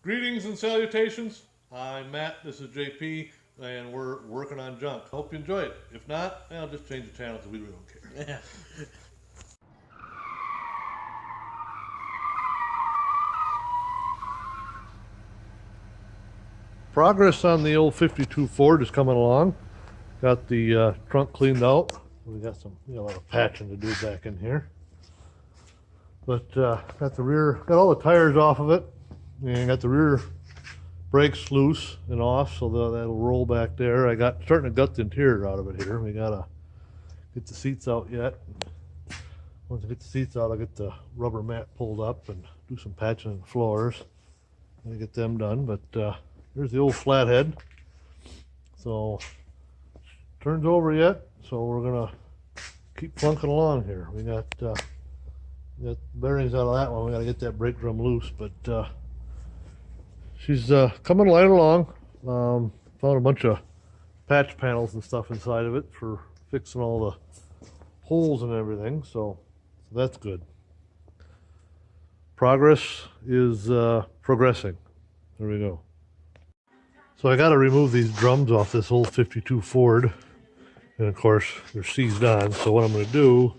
Greetings and salutations. I'm Matt, this is JP, and we're working on junk. Hope you enjoy it. If not, I'll just change the channel because we really don't care. Progress on the old 52 Ford is coming along. Got the trunk cleaned out. We got some, a lot of patching to do back in here. But got the rear, got all the tires off of it, and got the rear brakes loose and off, so that'll roll back there. I got starting to gut the interior out of it here. We gotta get the seats out yet. Once I get the seats out, I'll get the rubber mat pulled up and do some patching on the floors. Gonna get them done. But here's the old flathead. So turns over yet, so we're gonna keep plunking along here. We got bearings out of that one. We got to get that brake drum loose, but she's coming right along. Found a bunch of patch panels and stuff inside of it for fixing all the holes and everything, so that's good. Progress is progressing. There we go. So I got to remove these drums off this old 52 Ford, and of course they're seized on. So what I'm going to do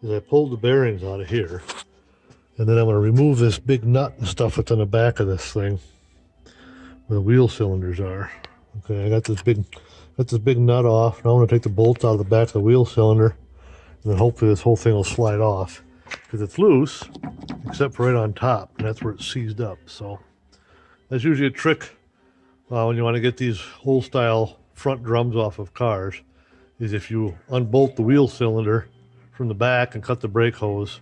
is I pulled the bearings out of here, and then I'm going to remove this big nut and stuff that's on the back of this thing where the wheel cylinders are. Okay, I got this big nut off. Now I'm going to take the bolts out of the back of the wheel cylinder, and then hopefully this whole thing will slide off because it's loose except for right on top, and that's where it's seized up. So that's usually a trick when you want to get these old style front drums off of cars, is if you unbolt the wheel cylinder from the back and cut the brake hose,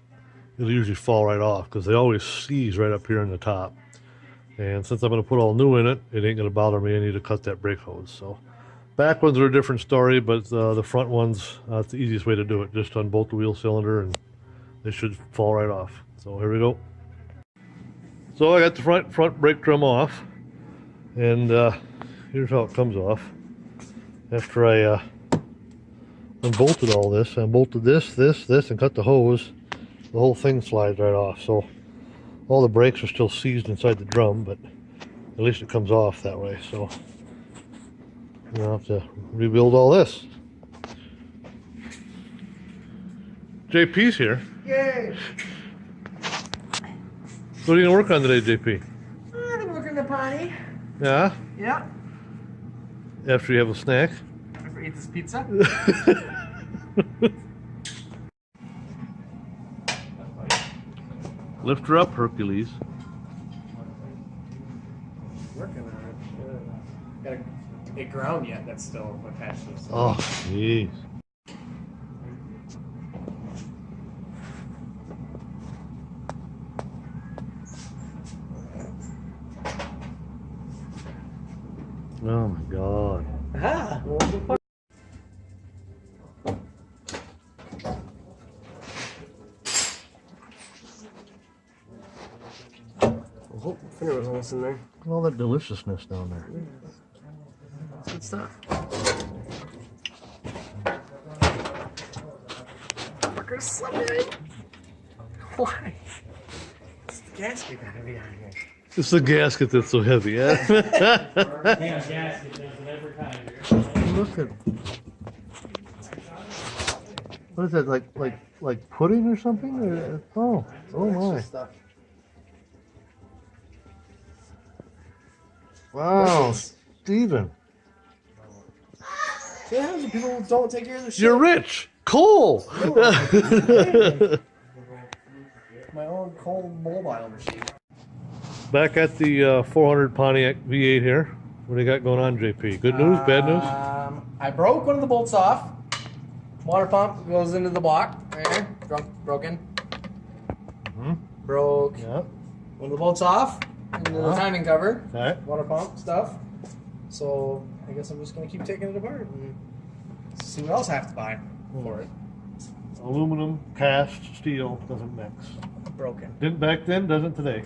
it'll usually fall right off because they always seize right up here in the top. And since I'm going to put all new in it, it ain't going to bother me any to cut that brake hose. So back ones are a different story, but the front ones, it's the easiest way to do it. Just unbolt the wheel cylinder and they should fall right off. So here we go. So I got the front brake drum off, and here's how it comes off. After I unbolted all this, I unbolted this, and cut the hose, the whole thing slides right off. So all the brakes are still seized inside the drum, but at least it comes off that way. So I'll have to rebuild all this. JP's here. Yay! What are you gonna work on today, JP? I'm working the potty. Yeah? Yeah. After you have a snack? After I eat this pizza. Lift her up, Hercules. Working on it. Gotta get ground yet. That's still my passion. Oh, jeez. Oh my God. Ah, what the fuck? Oh, finger was almost in there. Look at all that deliciousness down there. That's good stuff. Fucker slipping. Why? It's the gasket got heavy on here. It's the gasket that's so heavy, yeah? Gasket does it every time. Look at... What is that, like pudding or something? Or, oh my. Stuff. Wow, Steven. See what happens when people don't take care of their shit? You're rich. Cool. My own cold mobile machine. Back at the 400 Pontiac V8 here. What do you got going on, JP? Good news, bad news? I broke one of the bolts off. Water pump goes into the block. Right here. Broken. Broke Yeah. one of the bolts off. Into the timing cover. Okay. Water pump stuff. So I guess I'm just going to keep taking it apart and see what else I have to buy for it. Aluminum, cast, steel, doesn't mix. Broken. Didn't back then, doesn't today.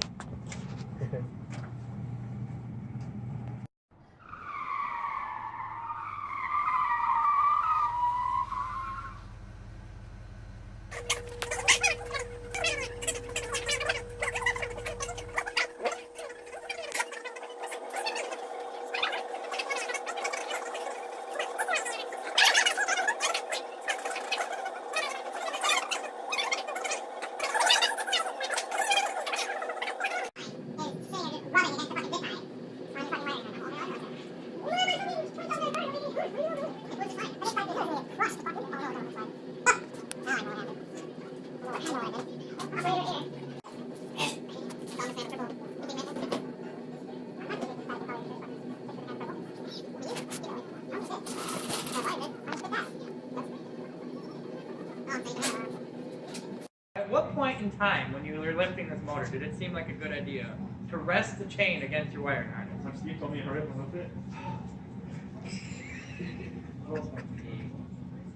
At what point in time, when you were lifting this motor, did it seem like a good idea to rest the chain against your wiring harness? So Steve told me to hurry up and lift it.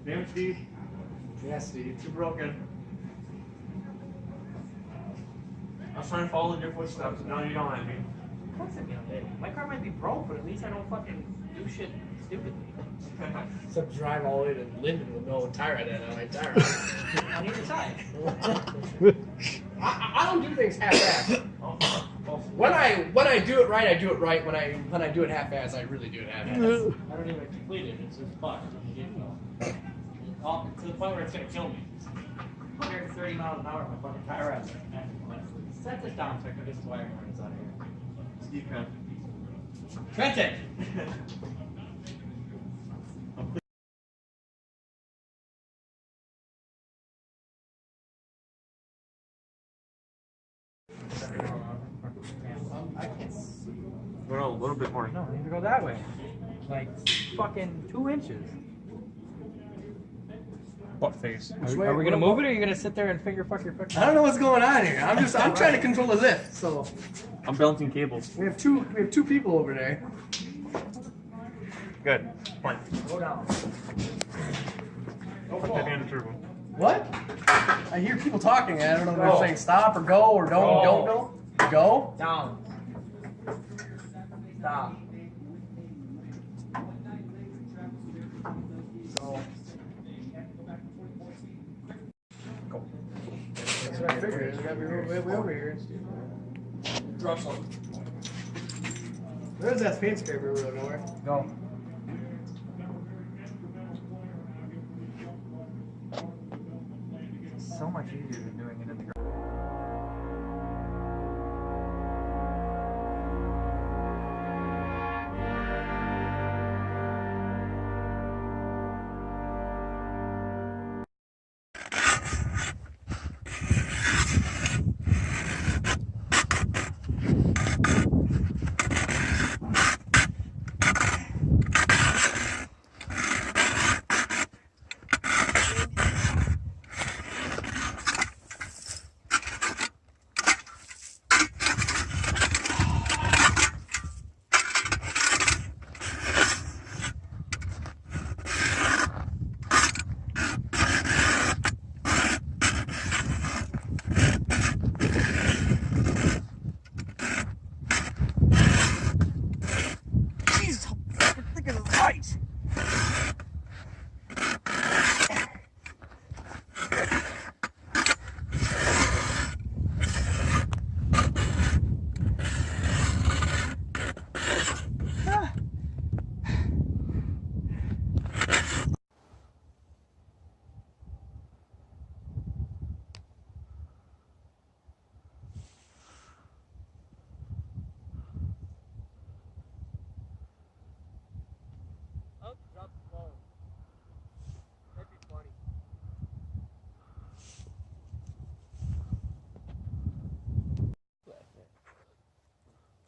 Damn, Steve. Yeah, Steve. You're broken. I was trying to follow in your footsteps, and now you don't at me. Of course I did. My car might be broke, but at least I don't fucking do shit stupidly. Except drive all the way to Linden with no tire at it on my tire. On either side. I don't do things half-assed. When I do it right, I do it right. When I do it half-assed, I really do it half-assed. I don't even complete it. It's just fucked. To the point where it's gonna kill me. 130 miles an hour, my fucking tire rads. Set this down so I can get this wiring harness out of here. Steve can. Trenton! I can't see. Go a little bit more. No, I need to go that way. Like fucking 2 inches. Butt face. Are we gonna move it, or are you gonna sit there and finger fuck your fucking? I don't know what's going on here. I'm trying to control the lift. So I'm balancing cables. we have two people over there. Good. Fine. Go down. Put that hand in the turbo. What? I hear people talking. I don't know if they're saying stop or go or don't go. Go. Down. Stop. Go. That's what I figured. We gotta be way over here. Drop some. Where's that paint scraper? We don't know where. Go. It's so much easier than doing it in the garage.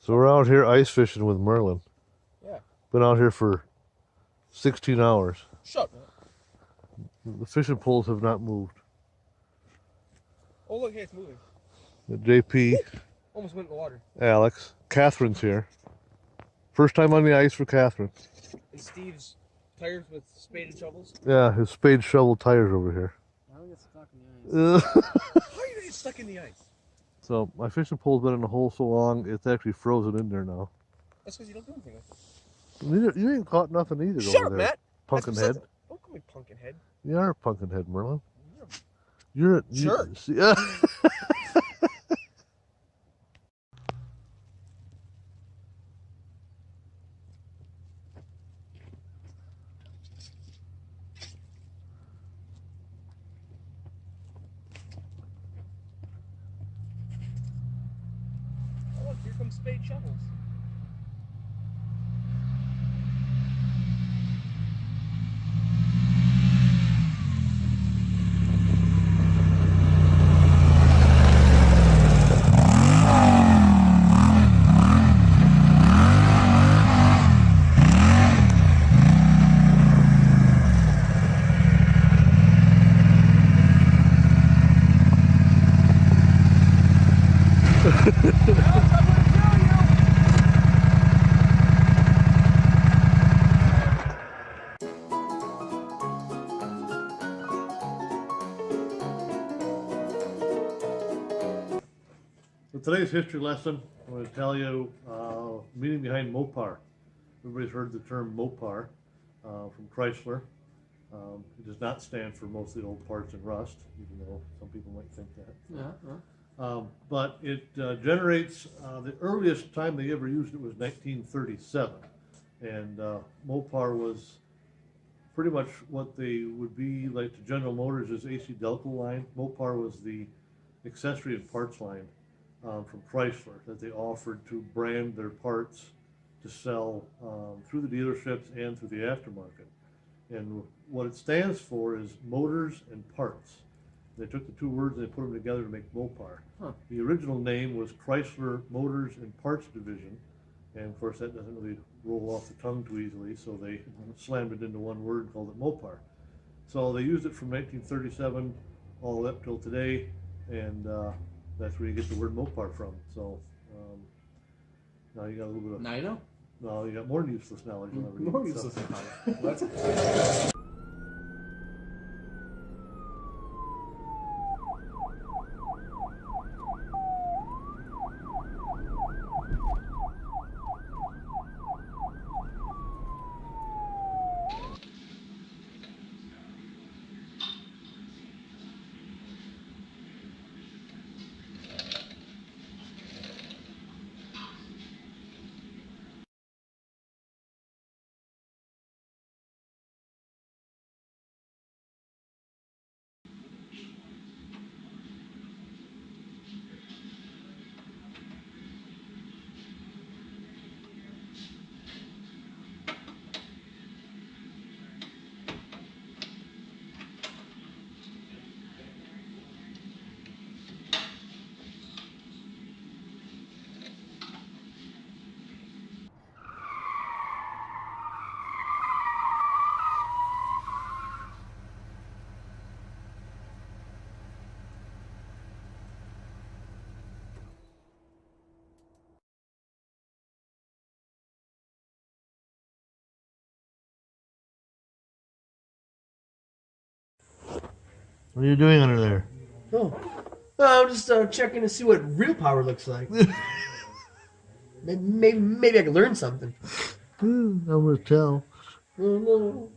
So we're out here ice fishing with Merlin. Yeah. Been out here for 16 hours. Shut up. The fishing poles have not moved. Oh look, hey, it's moving. JP, Almost went in the water. Alex, Catherine's here. First time on the ice for Catherine. And Steve's tires with spade and shovels. Yeah, his spade shovel tires over here. How do we get stuck in the ice? How are you gonna get stuck in the ice? So my fishing pole's been in the hole so long, it's actually frozen in there now. That's because you don't do anything with it. You ain't caught nothing either Shut over up, there. Matt. Pumpkin head. Don't call me pumpkin head. You are a pumpkin head, Merlin. You're a Sure. Yeah. Oh look, here comes spade shovels. today's history lesson, I'm going to tell you meaning behind Mopar. Everybody's heard the term Mopar from Chrysler. It does not stand for mostly old parts and rust, even though some people might think that. But it generates, the earliest time they ever used it was 1937. And Mopar was pretty much what they would be like to General Motors' AC Delco line. Mopar was the accessory and parts line from Chrysler that they offered to brand their parts to sell through the dealerships and through the aftermarket. And what it stands for is motors and parts. They took the two words and they put them together to make Mopar. The original name was Chrysler Motors and Parts Division, and of course that doesn't really roll off the tongue too easily, so they slammed it into one word and called it Mopar. So they used it from 1937 all up till today, and that's where you get the word Mopar from. So now you got a little bit of... Now you know. No, you got more useless knowledge. More useless knowledge. That's good. What are you doing under there? Oh, I'm just checking to see what real power looks like. Maybe I could learn something. I'm gonna tell. Oh, no.